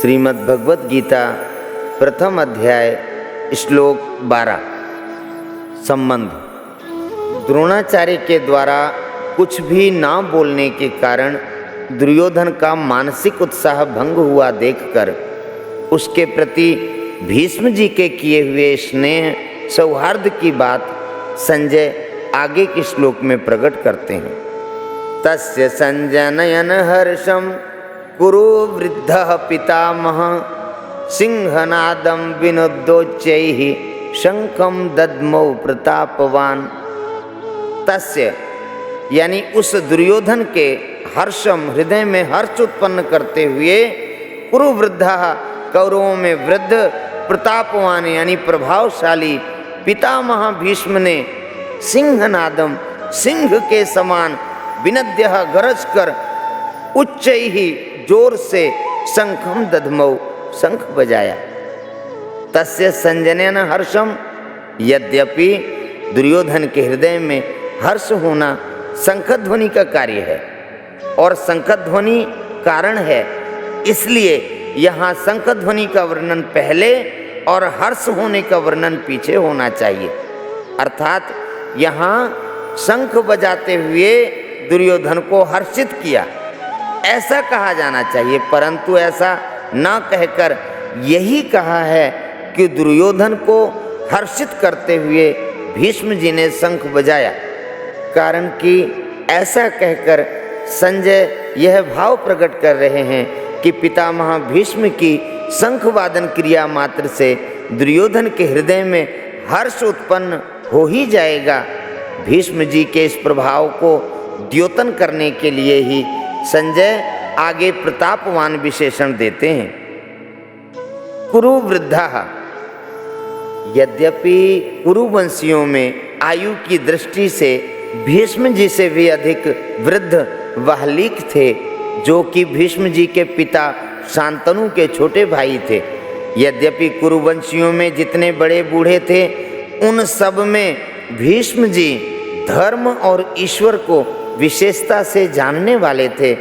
श्रीमद् भगवत गीता प्रथम अध्याय श्लोक 12। संबंध। द्रोणाचार्य के द्वारा कुछ भी ना बोलने के कारण दुर्योधन का मानसिक उत्साह भंग हुआ देखकर उसके प्रति भीष्म जी के किए हुए स्नेह सौहार्द की बात संजय आगे के श्लोक में प्रकट करते हैं। तस्य संजनयन हर्षम कुरु वृद्धः पितामह सिंहनादं विनुद्योच्चैः शंखं दद्मौ प्रतापवान। तस्य यानी उस दुर्योधन के हर्षम हृदय में हर्ष उत्पन्न करते हुए कुरु वृद्धः कौरवों में वृद्ध प्रतापवान यानी प्रभावशाली पितामह भीष्म ने सिंहनादम सिंह के समान विनद्यः गरज कर उच्च ही जोर से शंखम दधमौ शंख बजाया। तस्य संजनयन हर्षम यद्यपि दुर्योधन के हृदय में हर्ष होना शंखध्वनि का कार्य है और शंखध्वनि कारण है, इसलिए यहाँ शंखध्वनि का वर्णन पहले और हर्ष होने का वर्णन पीछे होना चाहिए। अर्थात यहाँ शंख बजाते हुए दुर्योधन को हर्षित किया ऐसा कहा जाना चाहिए, परंतु ऐसा ना कहकर यही कहा है कि दुर्योधन को हर्षित करते हुए भीष्म जी ने शंख बजाया। कारण कि ऐसा कहकर संजय यह भाव प्रकट कर रहे हैं कि पितामह भीष्म की शंख वादन क्रिया मात्र से दुर्योधन के हृदय में हर्ष उत्पन्न हो ही जाएगा। भीष्म जी के इस प्रभाव को द्योतन करने के लिए ही संजय आगे प्रतापवान विशेषण देते हैं। कुरु वृद्धः यद्यपि कुरुवंशियों में आयु की दृष्टि से भीष्म जी से भी अधिक वृद्ध वाहलिक थे, जो कि भीष्म जी के पिता शांतनु के छोटे भाई थे। यद्यपि कुरुवंशियों में जितने बड़े बूढ़े थे उन सब में भीष्म जी धर्म और ईश्वर को विशेषता से जानने वाले थे,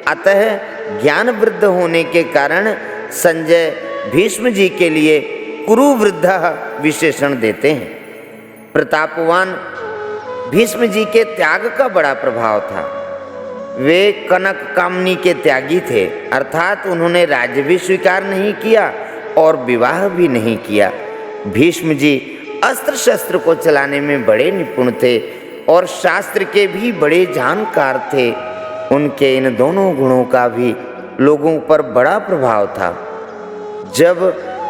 अतः ज्ञान वृद्ध होने के कारण संजय भीष्म जी के लिए कुरु वृद्धः विशेषण देते हैं। प्रतापवान भीष्म जी के त्याग का बड़ा प्रभाव था। वे कनक कामनी के त्यागी थे, अर्थात उन्होंने राज्य भी स्वीकार नहीं किया और विवाह भी नहीं किया। भीष्म जी अस्त्र शस्त्र को चलाने में बड़े निपुण थे और शास्त्र के भी बड़े जानकार थे। उनके इन दोनों गुणों का भी लोगों पर बड़ा प्रभाव था। जब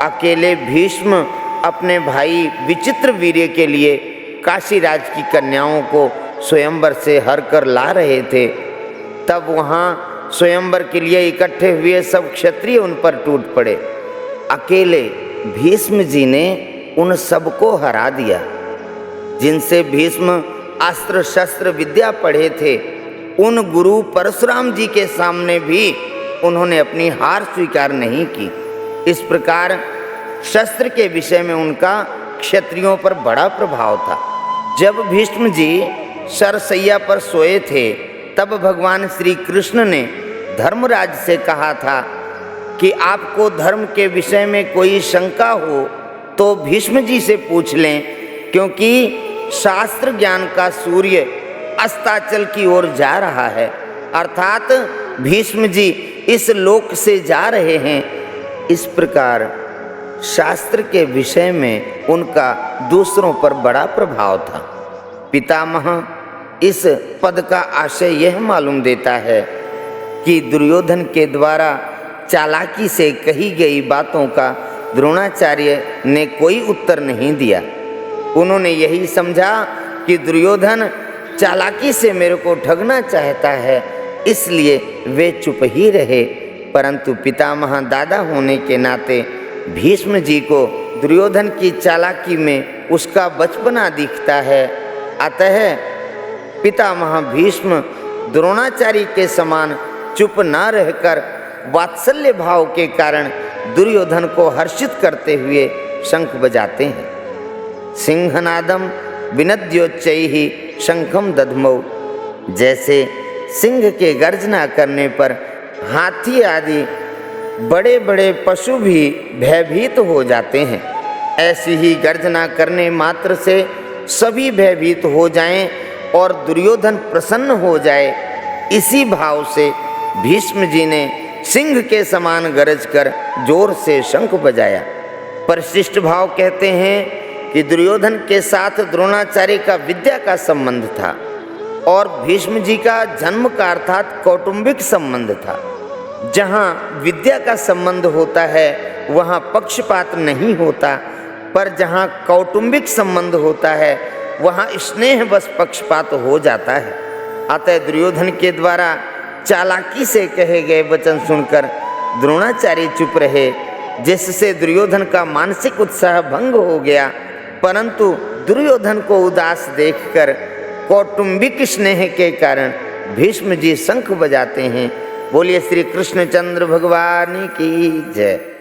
अकेले भीष्म अपने भाई विचित्र वीर्य के लिए काशीराज की कन्याओं को स्वयंवर से हर कर ला रहे थे, तब वहाँ स्वयंवर के लिए इकट्ठे हुए सब क्षत्रिय उन पर टूट पड़े। अकेले भीष्म जी ने उन सबको हरा दिया। जिनसे भीष्म अस्त्र शस्त्र विद्या पढ़े थे, उन गुरु परशुराम जी के सामने भी उन्होंने अपनी हार स्वीकार नहीं की। इस प्रकार शस्त्र के विषय में उनका क्षत्रियों पर बड़ा प्रभाव था। जब भीष्म जी सरसैया पर सोए थे, तब भगवान श्री कृष्ण ने धर्मराज से कहा था कि आपको धर्म के विषय में कोई शंका हो तो भीष्म जी से पूछ लें, क्योंकि शास्त्र ज्ञान का सूर्य अस्ताचल की ओर जा रहा है। अर्थात भीष्म जी इस लोक से जा रहे हैं। इस प्रकार शास्त्र के विषय में उनका दूसरों पर बड़ा प्रभाव था। पितामह इस पद का आशय यह मालूम देता है कि दुर्योधन के द्वारा चालाकी से कही गई बातों का द्रोणाचार्य ने कोई उत्तर नहीं दिया। उन्होंने यही समझा कि दुर्योधन चालाकी से मेरे को ठगना चाहता है, इसलिए वे चुप ही रहे। परंतु पितामह दादा होने के नाते भीष्म जी को दुर्योधन की चालाकी में उसका बचपना दिखता है, अतः पितामह भीष्म द्रोणाचार्य के समान चुप न रहकर वात्सल्य भाव के कारण दुर्योधन को हर्षित करते हुए शंख बजाते हैं। सिंहनादम विनद्योच्चैः शंखम दधमौ, जैसे सिंह के गर्जना करने पर हाथी आदि बड़े बड़े पशु भी भयभीत हो जाते हैं। ऐसी ही गर्जना करने मात्र से सभी भयभीत हो जाएं और दुर्योधन प्रसन्न हो जाए, इसी भाव से भीष्म जी ने सिंह के समान गरज कर जोर से शंख बजाया। परिशिष्ट भाव कहते हैं कि दुर्योधन के साथ द्रोणाचार्य का विद्या का संबंध था और भीष्म जी का जन्म का अर्थात कौटुंबिक संबंध था। जहाँ विद्या का संबंध होता है वहाँ पक्षपात नहीं होता, पर जहाँ कौटुंबिक संबंध होता है वहाँ स्नेहवश पक्षपात हो जाता है। अतः दुर्योधन के द्वारा चालाकी से कहे गए वचन सुनकर द्रोणाचार्य चुप रहे, जिससे दुर्योधन का मानसिक उत्साह भंग हो गया। परंतु दुर्योधन को उदास देखकर कौटुंबिक स्नेह के कारण भीष्म जी शंख बजाते हैं। बोलिए श्री कृष्णचंद्र भगवान की जय।